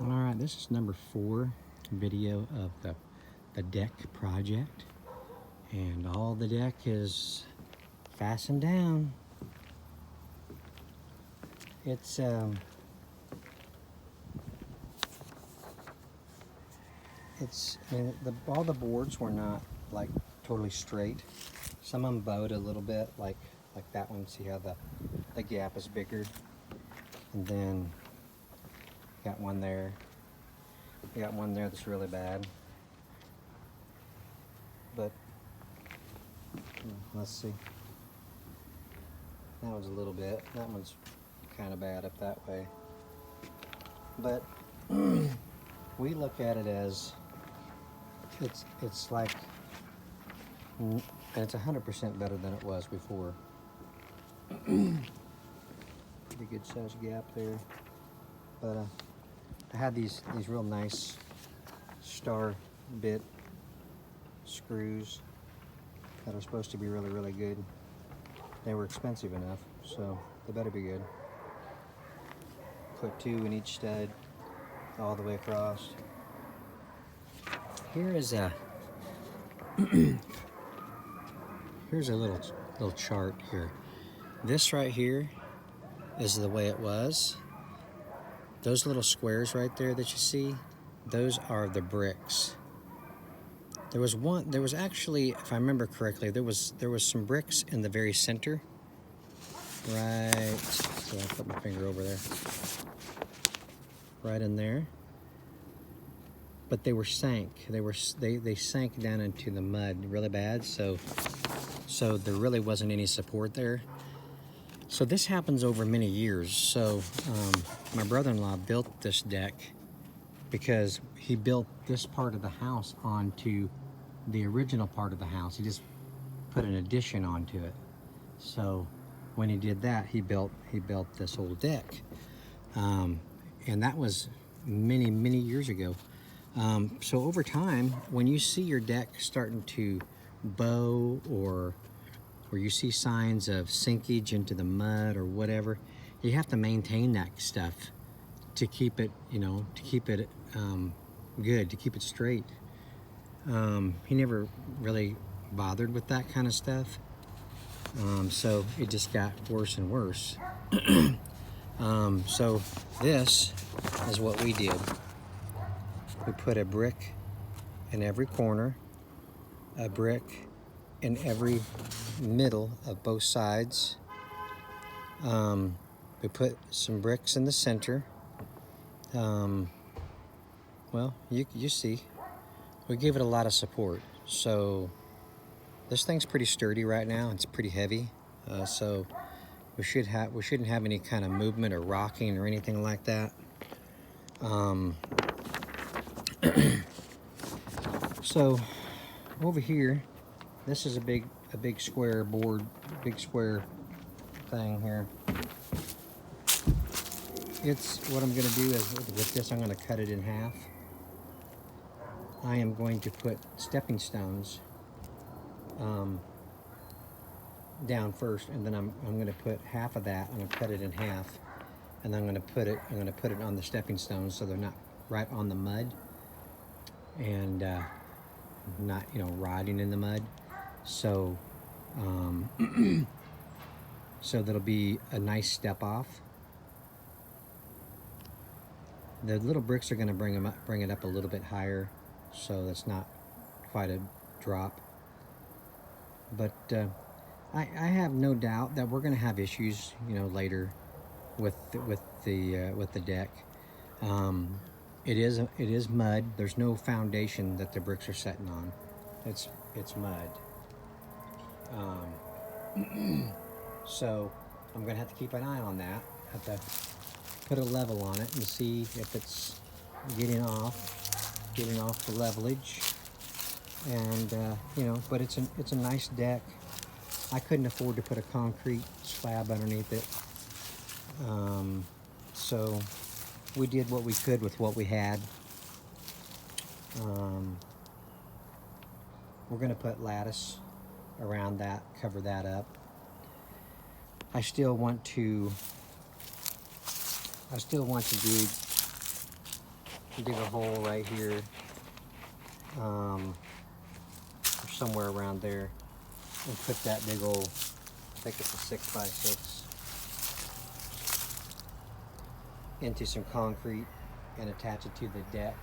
All right, this is number 4 video of the deck project, and all the deck is fastened down. It's all the boards were not like totally straight. Some of them bowed a little bit, like that one. See how the gap is bigger, and then got one there. You got one there that's really bad. But let's see. That one's a little bit. That one's kind of bad up that way. But we look at it as it's like, and it's 100% better than it was before. Pretty good size gap there. But I had these real nice star bit screws that are supposed to be really good. They were expensive enough, so they better be good. Put 2 in each stud all the way across. Here is a here's a little chart here. This right here is the way it was. Those little squares right there that you see, those are the bricks. There was actually, if I remember correctly, there was some bricks in the very center. Right, so I put my finger over there. Right in there. But they were sank. They sank down into the mud really bad, so there really wasn't any support there. So this happens over many years. So my brother-in-law built this deck because he built this part of the house onto the original part of the house. He just put an addition onto it. So when he did that, he built this whole deck, and that was many years ago. So over time, when you see your deck starting to bow, or you see signs of sinkage into the mud or whatever, you have to maintain that stuff to keep it, to keep it good, to keep it straight. He never really bothered with that kind of stuff, so it just got worse and worse. So this is what we did. We put a brick in every corner, a brick in every middle of both sides. We put some bricks in the center. Well, you see, we gave it a lot of support. So this thing's pretty sturdy right now. It's pretty heavy, so we shouldn't have any kind of movement or rocking or anything like that. So over here, this is a big square board, big square thing here. It's what I'm going to do is with this, I'm going to cut it in half. I am going to put stepping stones down first, and then I'm going to put half of that. I'm going to cut it in half, and I'm going to put it on the stepping stones so they're not right on the mud, and not riding in the mud. So so that'll be a nice step off. The little bricks are going to bring it up a little bit higher, so that's not quite a drop. But I have no doubt that we're going to have issues, later with the deck. It is mud. There's no foundation that the bricks are setting on. It's mud. So I'm going to have to keep an eye on that. Have to put a level on it and see if it's getting off the levelage. And but it's a nice deck. I couldn't afford to put a concrete slab underneath it, so we did what we could with what we had. We're going to put lattice around that, cover that up. I still want to do dig a hole right here, or somewhere around there, and put that big old, I think it's a 6x6, into some concrete and attach it to the deck.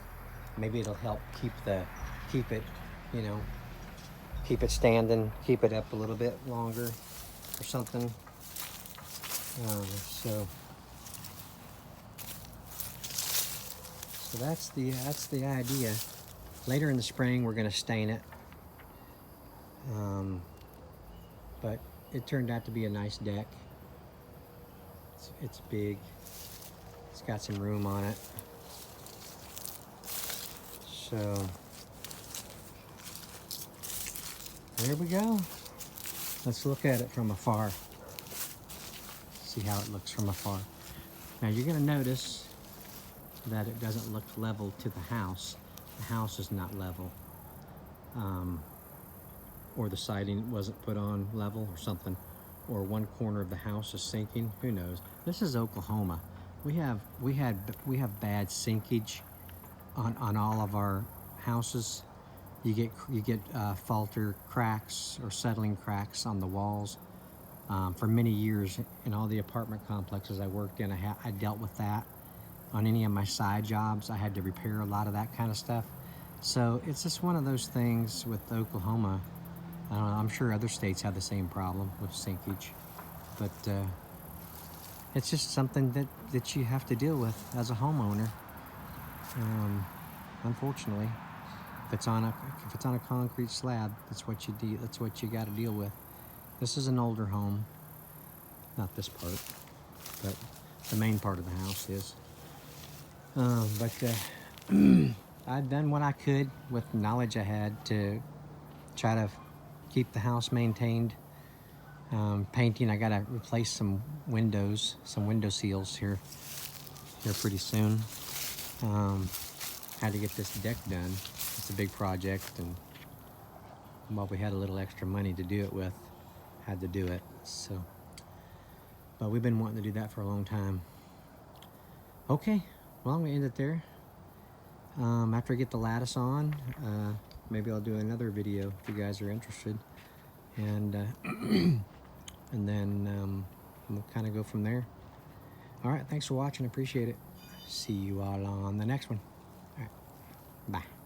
Maybe it'll help keep it, you know, keep it standing, keep it up a little bit longer or something. So that's the idea. Later in the spring, we're gonna stain it. But it turned out to be a nice deck. It's big. It's got some room on it. So there we go. Let's look at it from afar. See how it looks from afar. Now you're gonna notice that it doesn't look level to the house. The house is not level. Or the siding wasn't put on level or something. Or one corner of the house is sinking, who knows? This is Oklahoma. We have bad sinkage on all of our houses. You get falter cracks or settling cracks on the walls. For many years in all the apartment complexes I worked in, I dealt with that. On any of my side jobs, I had to repair a lot of that kind of stuff. So it's just one of those things with Oklahoma. I don't know, I'm sure other states have the same problem with sinkage, but it's just something that you have to deal with as a homeowner. Unfortunately, if it's on a concrete slab, that's what you got to deal with. This is an older home, not this part, but the main part of the house is. I've done what I could with knowledge I had to try to keep the house maintained. Painting, I gotta replace some window seals here pretty soon. Had to get this deck done. It's a big project, and while we had a little extra money to do it with, had to do it. So, but we've been wanting to do that for a long time. Okay, well, I'm gonna end it there. After I get the lattice on, maybe I'll do another video if you guys are interested, and and then we'll kind of go from there. All right, thanks for watching. Appreciate it. See you all on the next one. All right, bye.